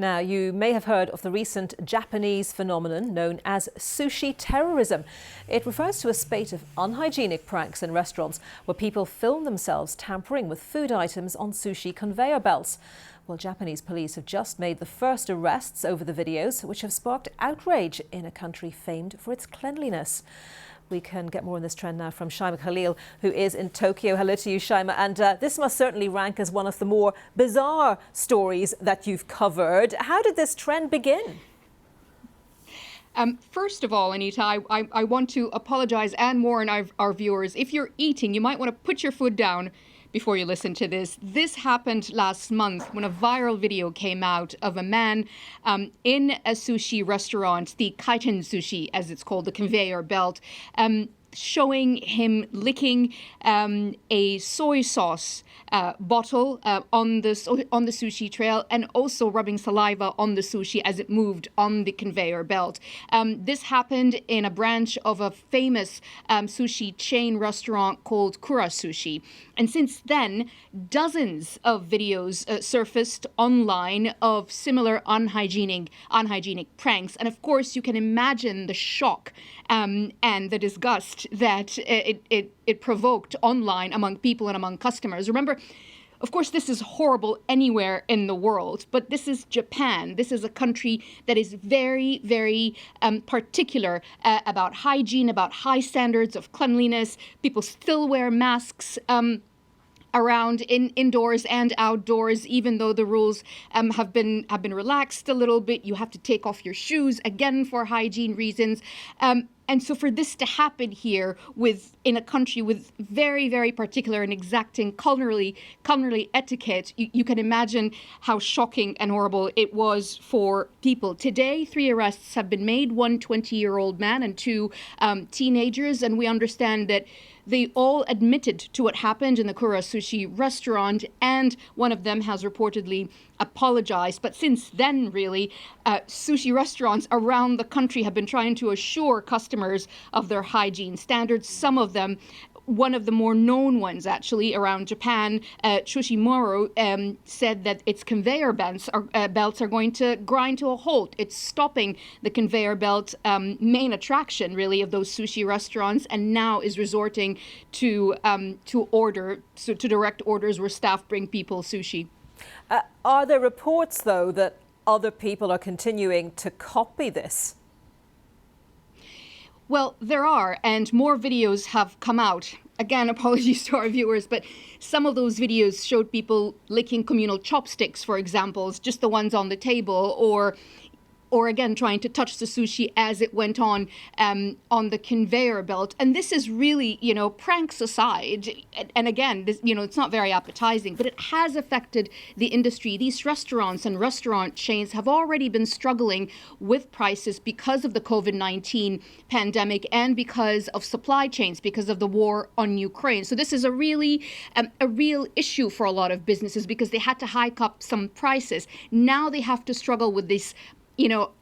Now, you may have heard of the recent Japanese phenomenon known as sushi terrorism. It refers to a spate of unhygienic pranks in restaurants where people film themselves tampering with food items on sushi conveyor belts. Well, Japanese police have just made the first arrests over the videos, which have sparked outrage in a country famed for its cleanliness. We can get more on this trend now from Shaima Khalil, who is in Tokyo. Hello to you, Shaima. And this must certainly rank as one of the more bizarre stories that you've covered. How did this trend begin? First of all, Anita, I want to apologize and warn our viewers. If you're eating, you might want to put your food down before you listen to this. This happened last month when a viral video came out of a man in a sushi restaurant, the Kaiten Sushi, as it's called, the conveyor belt, showing him licking a soy sauce bottle on the sushi trail, and also rubbing saliva on the sushi as it moved on the conveyor belt. This happened in a branch of a famous sushi chain restaurant called Kura Sushi. And since then, dozens of videos surfaced online of similar unhygienic pranks. And of course, you can imagine the shock and the disgust that it provoked online among people and among customers. Remember, of course, this is horrible anywhere in the world, but this is Japan. This is a country that is very, very particular about hygiene, about high standards of cleanliness. People still wear masks around indoors and outdoors, even though the rules have been relaxed a little bit. You have to take off your shoes again for hygiene reasons. And so for this to happen here in a country with very, very particular and exacting culinary etiquette, you can imagine how shocking and horrible it was for people. Today, 3 arrests have been made, one 20-year-old man and 2 teenagers, and we understand that they all admitted to what happened in the Kura Sushi restaurant, and one of them has reportedly apologized. But since then, really, sushi restaurants around the country have been trying to assure customers of their hygiene standards. Some of them, one of the more known ones actually around Japan, Chushimuro, said that its conveyor belts are going to grind to a halt. It's stopping the conveyor belt main attraction, really, of those sushi restaurants, and now is resorting to direct orders where staff bring people sushi. Are there reports, though, that other people are continuing to copy this? Well, there are, and more videos have come out. Again, apologies to our viewers, but some of those videos showed people licking communal chopsticks, for example, just the ones on the table, or again, trying to touch the sushi as it went on the conveyor belt. And this is really, pranks aside, and again, this, it's not very appetizing, but it has affected the industry. These restaurants and restaurant chains have already been struggling with prices because of the COVID-19 pandemic and because of supply chains, because of the war on Ukraine. So this is a real issue for a lot of businesses because they had to hike up some prices. Now they have to struggle with this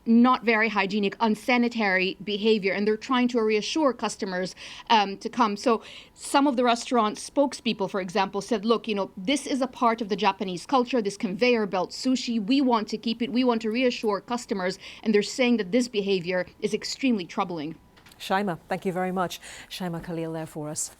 not very hygienic, unsanitary behavior, and they're trying to reassure customers to come. So some of the restaurant spokespeople, for example, said, look, this is a part of the Japanese culture, this conveyor belt sushi. We want to keep it. We want to reassure customers. And they're saying that this behavior is extremely troubling. Shaima, thank you very much. Shaima Khalil there for us.